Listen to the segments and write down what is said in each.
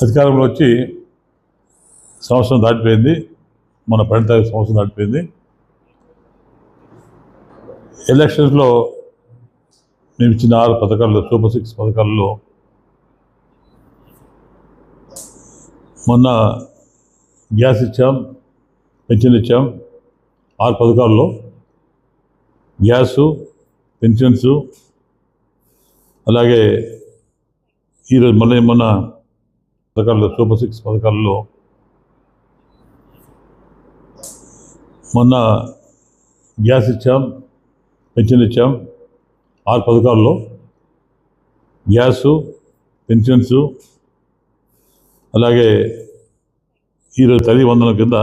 అధికారంలో వచ్చి సంవత్సరం దాటిపోయింది. మన 12 సంవత్సరం దాటిపోయింది. ఎలక్షన్స్లో మేము ఇచ్చిన 6 పథకాల్లో, సూపర్ 6 పథకాల్లో మొన్న గ్యాస్ ఇచ్చాం, పెన్షన్ ఇచ్చాం. 6 పథకాల్లో గ్యాసు, పెన్షన్స్, అలాగే ఈరోజు మొన్న పథకాల్లో, సూపర్ 6 పథకాల్లో మొన్న గ్యాస్ ఇచ్చాం, పెన్షన్ ఇచ్చాం. 6 పథకాల్లో గ్యాసు, పెన్షన్స్, అలాగే ఈరోజు తల్లి వందనం కింద,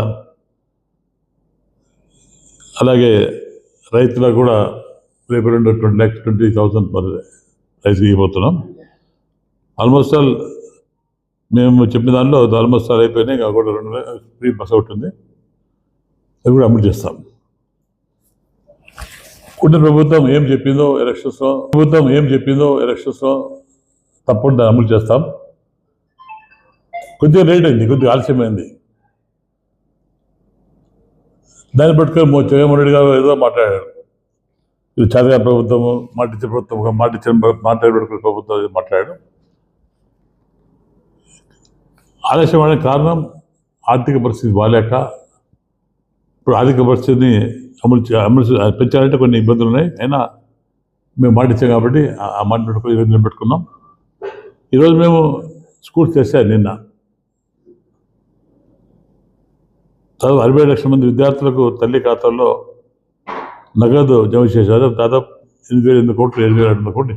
అలాగే రైతులకు కూడా రేపు 20,20,000 పర్ రైతుకి ఇవ్వబోతున్నాం. ఆల్మోస్ట్ ఆల్ మేము చెప్పిన దానిలో ఆల్మోస్ట్ ఆల్ అయిపోయినాయి. ఇంకా కూడా 2 ఫ్రీ బస్ అవుట్ ఉంది, అది కూడా అమలు చేస్తాం. ప్రభుత్వం ఏం చెప్పిందో ఎలక్షన్స్లో తప్పకుండా అమలు చేస్తాం. కొద్దిగా లేట్ అయింది, కొద్దిగా ఆలస్యమైంది. దాన్ని పట్టుకొని జగన్మోహన్ రెడ్డి గారు ఏదో మాట్లాడారు. ఇది చదివే ప్రభుత్వము, మాటిచ్చే ప్రభుత్వం, మాట్లాడే ప్రభుత్వం మాట్లాడాడు. ఆలస్యమైన కారణం ఆర్థిక పరిస్థితి బాగాలేక. ఇప్పుడు ఆర్థిక పరిస్థితిని అమలు పెంచాలంటే కొన్ని ఇబ్బందులు ఉన్నాయి. అయినా మేము మాటిచ్చాం కాబట్టి ఆ మాట పెట్టుకుని ఈరోజు నిలబెట్టుకున్నాం. ఈరోజు మేము స్కూల్ తెచ్చాను. నిన్న 60 లక్షల మంది విద్యార్థులకు తల్లి ఖాతాల్లో నగదు జమ చేశారు. దాదాపు 8,800 కోట్లు, 8,200 కోట్లు.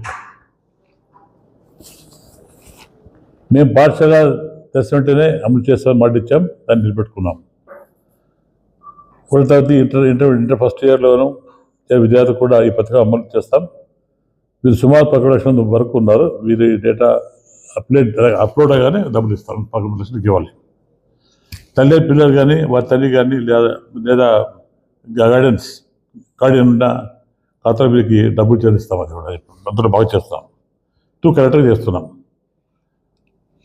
మేము పాఠశాల తెచ్చినట్టునే అమలు చేస్తామని మాట ఇచ్చాం, దాన్ని నిలబెట్టుకున్నాం. తర్వాత ఇంటర్ ఫస్ట్ ఇయర్లోనూ విద్యార్థులు కూడా ఈ పథకం అమలు చేస్తాం. వీరు సుమారు 11 లక్షల వరకు ఉన్నారు. వీరి డేటా అప్లోడ్ అయ్యానే డబ్బులు ఇస్తాం. 11 లక్షలకు ఇవ్వాలి. తల్లి పిల్లలు కానీ, వారి తల్లి కానీ, లేదా గార్డియన్ ఉన్న ఖాతా వీరికి డబ్బులు చెల్లిస్తాం. అది కూడా అందరూ బాగా చేస్తాం. కరెక్ట్గా చేస్తున్నాం.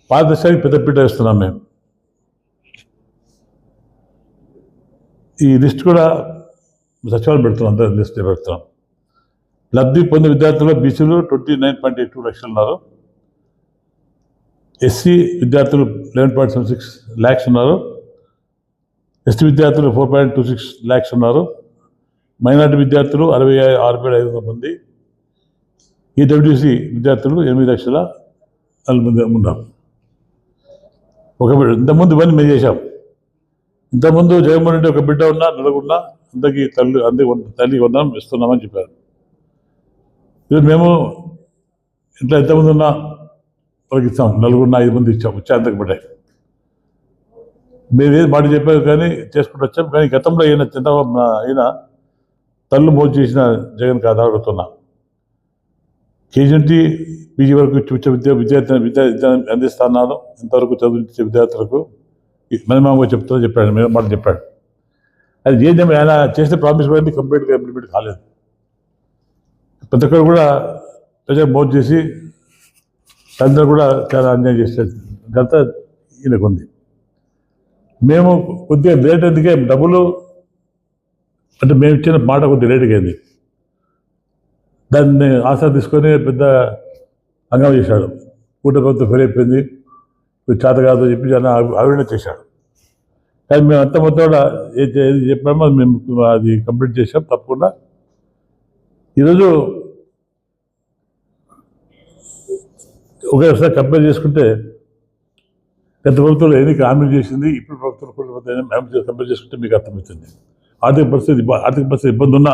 పారదర్శకానికి పెద్దపీట వేస్తున్నాం. మేము ఈ లిస్ట్ కూడా సచివాలయం పెడుతున్నాం. అందరూ లిస్ట్ పెడుతున్నాం. లబ్ధి పొందే విద్యార్థులు బీసీలు 29.82 లక్షలు ఉన్నారు. ఎస్సీ విద్యార్థులు 11.76 ల్యాక్స్ ఉన్నారు. ఎస్టీ విద్యార్థులు 4.26 ల్యాక్స్ ఉన్నారు. మైనార్టీ విద్యార్థులు 66,500 మంది. ఈడబ్ల్యూసీ విద్యార్థులు 8,04,000 మంది ఉన్నారు. ఇంతకుముందు ఇవన్నీ మేము చేశాం. ఇంతకుముందు జగన్మోహన్ రెడ్డి ఒక బిడ్డ ఉన్నా, నలుగురున్నా అందరికీ తల్లి వందనం ఇస్తున్నామని చెప్పారు. ఇది మేము ఇంట్లో ఎంతమంది ఉన్నా వాళ్ళకి ఇస్తాం. 4 5 మంది ఇచ్చాం. అంతకు పడ్డాయి. మేము ఏది మాట చెప్పారు కానీ చేసుకుంటూ వచ్చాం. కానీ గతంలో అయినా తల్లు మోజు చేసిన జగన్ కాదా అడుగుతున్నా. కేజీ నుండి పీజీ వరకు విద్య అందిస్తున్నాను. ఇంతవరకు చదివించే విద్యార్థులకు మనమామగా చెప్పాడు. మేము మాట చెప్పాడు. అది ఏం ఆయన చేసిన ప్రామిస్ కూడా కంప్లీట్గా ఇంప్లిమెంట్ కాలేదు. ప్రతి ఒక్కరు కూడా ప్రజలు మోజు చేసి అందరూ కూడా చాలా అన్యాయం చేశారు. గత ఈయనకు ఉంది. మేము కొద్దిగా లేట్ ఎందుకే డబ్బులు అంటే మేము ఇచ్చిన మాట కొద్దిగా లేట్గా అయింది. దాన్ని ఆశ తీసుకొని పెద్ద అంగం చేశాడు. ప్రభుత్వం ఫెయిల్ అయిపోయింది, చేత కాదు చెప్పి ఆవిడ చేశాడు. కానీ మేము అంత మొత్తం కూడా ఏది చెప్పామో మేము అది కంప్లీట్ చేసాం తప్పకుండా. ఈరోజు ఒకసారి కంపేర్ చేసుకుంటే గత ప్రభుత్వంలో ఎన్ని హామీలు చేసింది, ఇప్పుడు ప్రభుత్వం కంపేర్ చేసుకుంటే మీకు అర్థమవుతుంది. ఆర్థిక పరిస్థితి ఇబ్బంది ఉన్నా